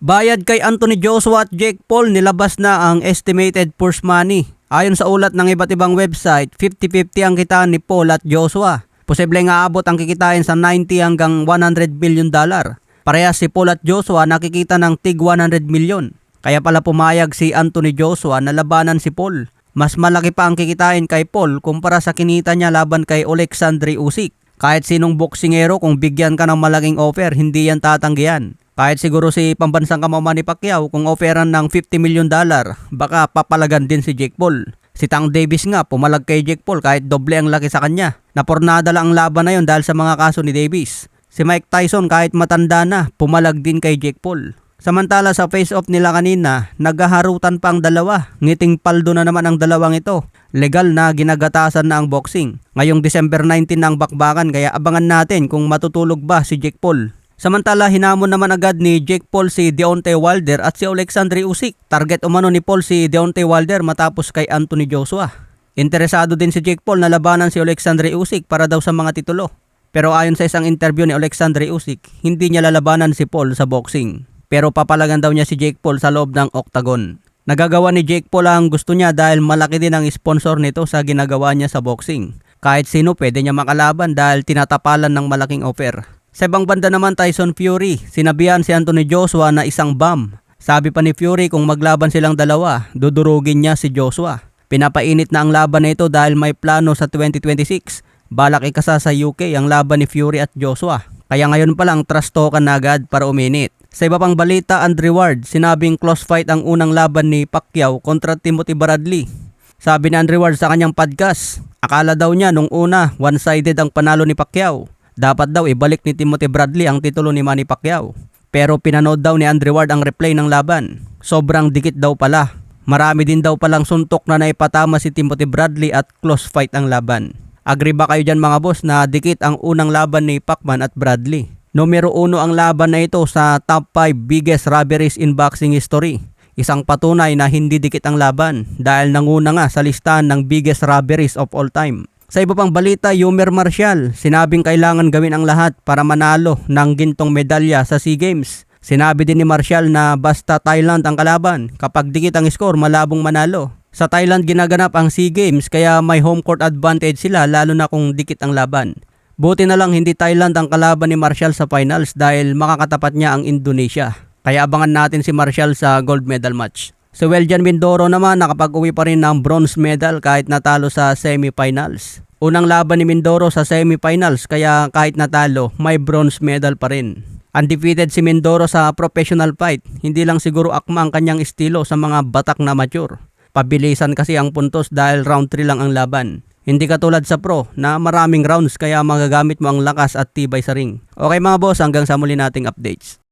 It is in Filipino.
Bayad kay Anthony Joshua at Jake Paul, nilabas na ang estimated purse money. Ayon sa ulat ng iba't ibang website, 50-50 ang kitaan ni Paul at Joshua. Posibleng aabot ang kikitain sa 90 hanggang 100 billion dollar. Parehas si Paul at Joshua nakikita ng tig 100 million. Kaya pala pumayag si Anthony Joshua na labanan si Paul. Mas malaki pa ang kikitain kay Paul kumpara sa kinita niya laban kay Alexandre Usyk. Kahit sinong boksingero kung bigyan ka ng malaking offer, hindi yan tatanggihan. Kahit siguro si pambansang kamama ni Pacquiao kung offeran ng 50 million dollar, baka papalagan din si Jake Paul. Si Tank Davis nga pumalag kay Jake Paul kahit doble ang laki sa kanya. Napornada lang ang laban na yon dahil sa mga kaso ni Davis. Si Mike Tyson kahit matanda na, pumalag din kay Jake Paul. Samantala sa face-off nila kanina, naghaharutan pa ang dalawa. Ngiting paldo na naman ang dalawang ito. Legal na ginagatasan na ang boxing. Ngayong December 19 na ang bakbakan kaya abangan natin kung matutulog ba si Jake Paul. Samantala hinamon naman agad ni Jake Paul si Deontay Wilder at si Alexandre Usyk. Target umano ni Paul si Deontay Wilder matapos kay Anthony Joshua. Interesado din si Jake Paul na labanan si Alexandre Usyk para daw sa mga titulo. Pero ayon sa isang interview ni Alexandre Usyk, hindi niya lalabanan si Paul sa boxing. Pero papalagan daw niya si Jake Paul sa loob ng octagon. Nagagawa ni Jake Paul ang gusto niya dahil malaki din ang sponsor nito sa ginagawa niya sa boxing. Kahit sino pwede niya makalaban dahil tinatapalan ng malaking offer. Sa ibang banda naman Tyson Fury, sinabihan si Anthony Joshua na isang bum. Sabi pa ni Fury kung maglaban silang dalawa, dudurugin niya si Joshua. Pinapainit na ang laban na ito dahil may plano sa 2026. Balak ikasa sa UK ang laban ni Fury at Joshua. Kaya ngayon pa lang trust talkan na agad para uminit. Sa iba pang balita, Andre Ward, sinabing close fight ang unang laban ni Pacquiao kontra Timothy Bradley. Sabi ni Andre Ward sa kanyang podcast, akala daw niya nung una one-sided ang panalo ni Pacquiao. Dapat daw ibalik ni Timothy Bradley ang titulo ni Manny Pacquiao. Pero pinanood daw ni Andre Ward ang replay ng laban. Sobrang dikit daw pala. Marami din daw palang suntok na naipatama si Timothy Bradley at close fight ang laban. Agree ba kayo dyan mga boss na dikit ang unang laban ni Pacman at Bradley? Numero 1 ang laban na ito sa top 5 biggest robberies in boxing history. Isang patunay na hindi dikit ang laban dahil nanguna nga sa listahan ng biggest robberies of all time. Sa iba pang balita, Yummer Marcial, sinabing kailangan gawin ang lahat para manalo ng gintong medalya sa SEA Games. Sinabi din ni Marcial na basta Thailand ang kalaban, kapag dikit ang score malabong manalo. Sa Thailand ginaganap ang SEA Games kaya may home court advantage sila lalo na kung dikit ang laban. Buti na lang hindi Thailand ang kalaban ni Marcial sa finals dahil makakatapat niya ang Indonesia. Kaya abangan natin si Marcial sa gold medal match. Si Weljan Mindoro naman nakapag-uwi pa rin ng bronze medal kahit natalo sa semifinals. Unang laban ni Mindoro sa semifinals kaya kahit natalo may bronze medal pa rin. Undefeated si Mindoro sa professional fight. Hindi lang siguro akma ang kanyang estilo sa mga batak na mature. Pabilisan kasi ang puntos dahil round 3 lang ang laban. Hindi katulad sa pro na maraming rounds kaya magagamit mo ang lakas at tibay sa ring. Okay mga boss, hanggang sa muli nating updates.